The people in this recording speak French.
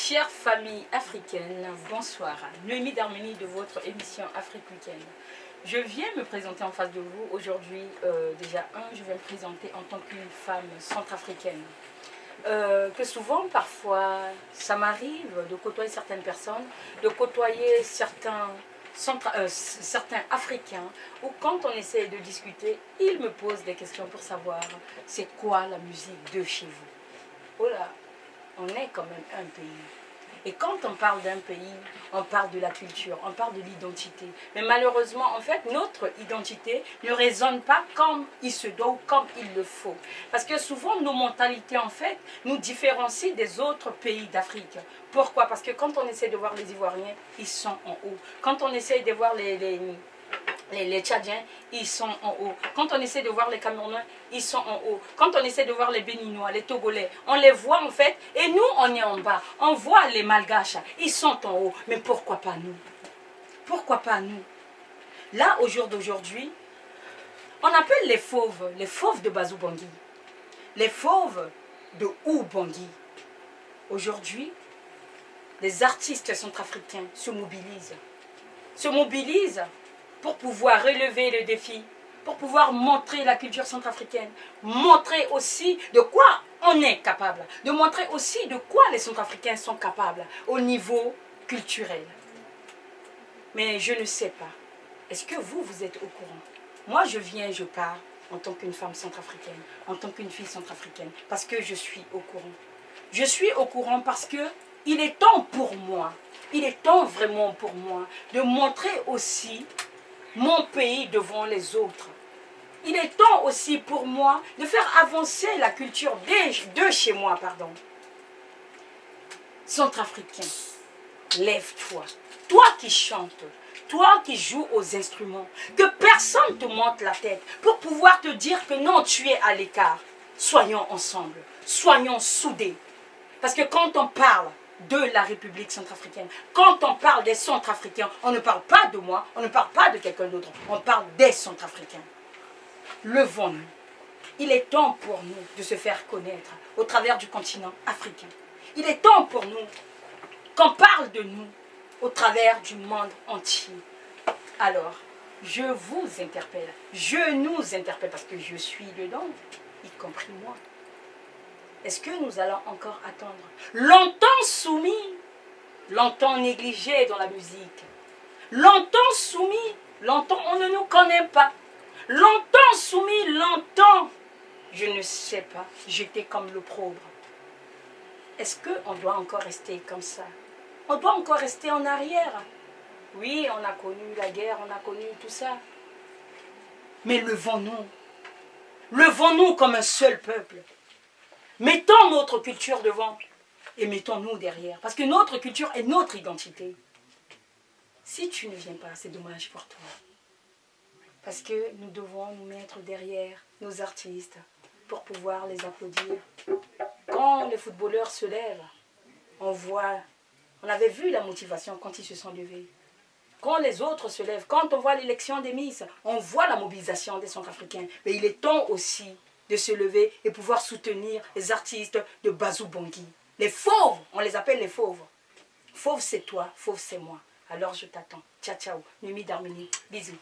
Chère famille africaine, bonsoir. Noémie d'Arménie de votre émission Afrique Week-end. Je viens me présenter en face de vous aujourd'hui. Je vais me présenter en tant qu'une femme centrafricaine. Que souvent, parfois, ça m'arrive de côtoyer certaines personnes, de côtoyer certains Africains, ou quand on essaie de discuter, ils me posent des questions pour savoir c'est quoi la musique de chez vous. Oh là, on est quand même un pays. Et quand on parle d'un pays, on parle de la culture, on parle de l'identité. Mais malheureusement, en fait, notre identité ne résonne pas comme il se doit ou comme il le faut. Parce que souvent, nos mentalités, en fait, nous différencient des autres pays d'Afrique. Pourquoi? Parce que quand on essaie de voir les Ivoiriens, ils sont en haut. Quand on essaie de voir les Tchadiens, ils sont en haut. Quand on essaie de voir les Camerounais, ils sont en haut. Quand on essaie de voir les Béninois, les Togolais, on les voit en fait, et nous, on est en bas. On voit les Malgaches, ils sont en haut. Mais pourquoi pas nous? Pourquoi pas nous? Là, au jour d'aujourd'hui, on appelle les fauves de Bazou Bangui, les fauves de Bangui. Aujourd'hui, les artistes centrafricains se mobilisent pour pouvoir relever le défi, pour pouvoir montrer la culture centrafricaine, montrer aussi de quoi on est capable, de montrer aussi de quoi les Centrafricains sont capables au niveau culturel. Mais je ne sais pas, est-ce que vous êtes au courant? Moi, je pars en tant qu'une femme centrafricaine, en tant qu'une fille centrafricaine, parce que je suis au courant. Je suis au courant parce que il est temps pour moi, il est temps vraiment pour moi de montrer aussi mon pays devant les autres. Il est temps aussi pour moi de faire avancer la culture de chez moi, pardon. Centrafricain, lève-toi. Toi qui chantes, toi qui joues aux instruments, que personne te monte la tête pour pouvoir te dire que non, tu es à l'écart. Soyons ensemble, soyons soudés. Parce que quand on parle de la République centrafricaine, quand on parle des Centrafricains, on ne parle pas de moi, on ne parle pas de quelqu'un d'autre, on parle des Centrafricains. Levons-nous. Il est temps pour nous de se faire connaître au travers du continent africain. Il est temps pour nous qu'on parle de nous au travers du monde entier. Alors, je vous interpelle, je nous interpelle parce que je suis dedans, y compris moi. Est-ce que nous allons encore attendre? Longtemps soumis, longtemps négligé dans la musique, longtemps soumis, longtemps on ne nous connaît pas, longtemps soumis, longtemps, je ne sais pas, j'étais comme l'opprobre. Est-ce qu'on doit encore rester comme ça? On doit encore rester en arrière? Oui, on a connu la guerre, on a connu tout ça. Mais levons-nous. Levons-nous comme un seul peuple. Mettons notre culture devant et mettons-nous derrière. Parce que notre culture est notre identité. Si tu ne viens pas, c'est dommage pour toi. Parce que nous devons nous mettre derrière nos artistes pour pouvoir les applaudir. Quand les footballeurs se lèvent, on avait vu la motivation quand ils se sont levés. Quand les autres se lèvent, quand on voit l'élection des Miss, on voit la mobilisation des Centrafricains. Mais il est temps aussi de se lever et pouvoir soutenir les artistes de Bazou Bangui. Les fauves, on les appelle les fauves. Fauve c'est toi, fauve c'est moi. Alors je t'attends. Ciao, ciao. Noémie d'Arménie. Bisous.